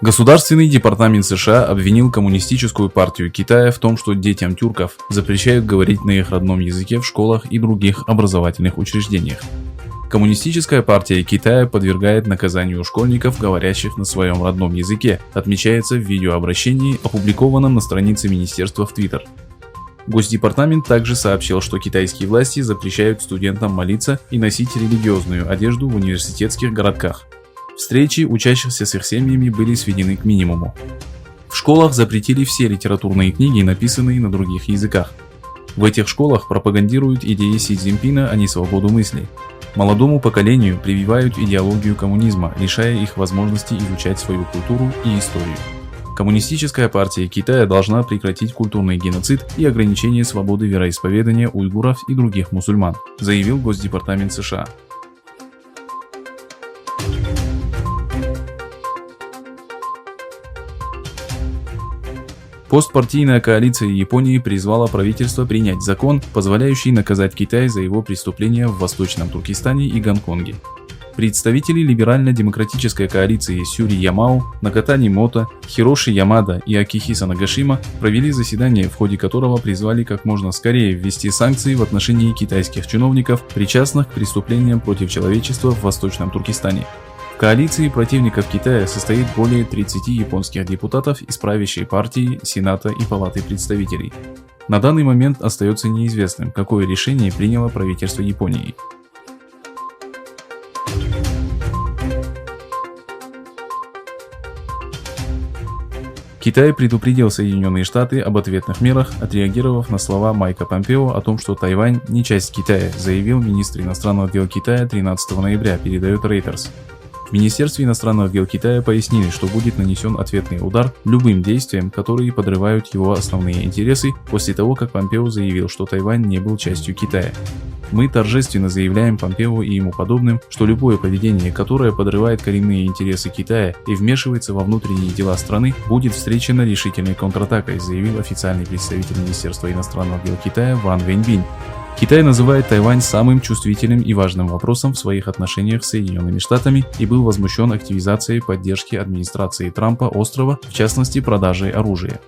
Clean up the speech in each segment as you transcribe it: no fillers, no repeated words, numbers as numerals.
Государственный департамент США обвинил Коммунистическую партию Китая в том, что детям тюрков запрещают говорить на их родном языке в школах и других образовательных учреждениях. Коммунистическая партия Китая подвергает наказанию школьников, говорящих на своем родном языке, отмечается в видеообращении, опубликованном на странице министерства в Twitter. Госдепартамент также сообщил, что китайские власти запрещают студентам молиться и носить религиозную одежду в университетских городках. Встречи учащихся с их семьями были сведены к минимуму. В школах запретили все литературные книги, написанные на других языках. В этих школах пропагандируют идеи Си Цзиньпина, а не свободу мысли. Молодому поколению прививают идеологию коммунизма, лишая их возможности изучать свою культуру и историю. Коммунистическая партия Китая должна прекратить культурный геноцид и ограничение свободы вероисповедания уйгуров и других мусульман, заявил Госдепартамент США. Постпартийная коалиция Японии призвала правительство принять закон, позволяющий наказать Китай за его преступления в Восточном Туркестане и Гонконге. Представители либерально-демократической коалиции Сюри Ямао, Накатани Мото, Хироши Ямада и Акихиса Нагашима провели заседание, в ходе которого призвали как можно скорее ввести санкции в отношении китайских чиновников, причастных к преступлениям против человечества в Восточном Туркестане. В коалиции противников Китая состоит более 30 японских депутатов из правящей партии, Сената и Палаты представителей. На данный момент остается неизвестным, какое решение приняло правительство Японии. Китай предупредил Соединенные Штаты об ответных мерах, отреагировав на слова Майка Помпео о том, что Тайвань не часть Китая, заявил министр иностранных дел Китая 13 ноября, передает Reuters. В Министерстве иностранных дел Китая пояснили, что будет нанесен ответный удар любым действиям, которые подрывают его основные интересы, после того, как Помпео заявил, что Тайвань не был частью Китая. Мы торжественно заявляем Помпео и ему подобным, что любое поведение, которое подрывает коренные интересы Китая и вмешивается во внутренние дела страны, будет встречено решительной контратакой, заявил официальный представитель Министерства иностранных дел Китая Ван Вэньбинь. Китай называет Тайвань самым чувствительным и важным вопросом в своих отношениях с Соединенными Штатами и был возмущен активизацией поддержки администрации Трампа острова, в частности продажей оружия.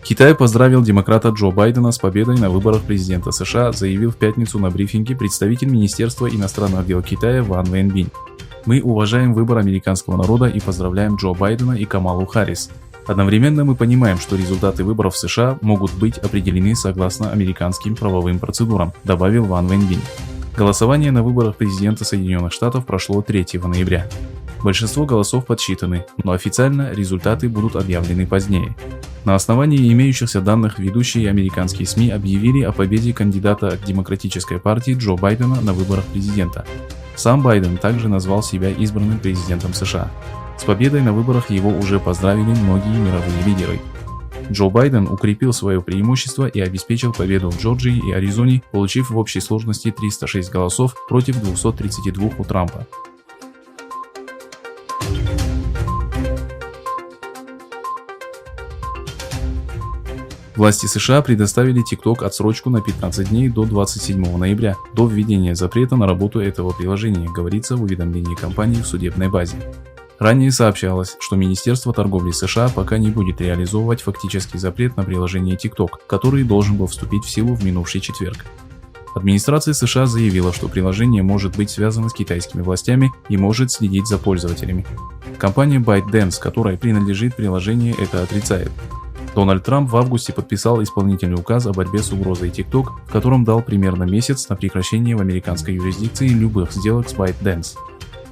Китай поздравил демократа Джо Байдена с победой на выборах президента США, заявил в пятницу на брифинге представитель Министерства иностранных дел Китая Ван Вэньбинь. Мы уважаем выбор американского народа и поздравляем Джо Байдена и Камалу Харрис. Одновременно мы понимаем, что результаты выборов в США могут быть определены согласно американским правовым процедурам, добавил Ван Вэньбинь. Голосование на выборах президента Соединенных Штатов прошло 3 ноября. Большинство голосов подсчитаны, но официально результаты будут объявлены позднее. На основании имеющихся данных ведущие американские СМИ объявили о победе кандидата от Демократической партии Джо Байдена на выборах президента. Сам Байден также назвал себя избранным президентом США. С победой на выборах его уже поздравили многие мировые лидеры. Джо Байден укрепил свое преимущество и обеспечил победу в Джорджии и Аризоне, получив в общей сложности 306 голосов против 232 у Трампа. Власти США предоставили TikTok отсрочку на 15 дней до 27 ноября, до введения запрета на работу этого приложения, говорится в уведомлении компании в судебной базе. Ранее сообщалось, что Министерство торговли США пока не будет реализовывать фактический запрет на приложение TikTok, который должен был вступить в силу в минувший четверг. Администрация США заявила, что приложение может быть связано с китайскими властями и может следить за пользователями. Компания ByteDance, которой принадлежит приложение, это отрицает. Дональд Трамп в августе подписал исполнительный указ о борьбе с угрозой TikTok, в котором дал примерно месяц на прекращение в американской юрисдикции любых сделок с ByteDance.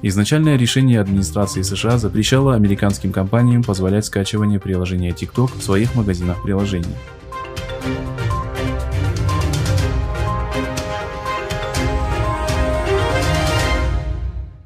Изначальное решение администрации США запрещало американским компаниям позволять скачивание приложения TikTok в своих магазинах приложений.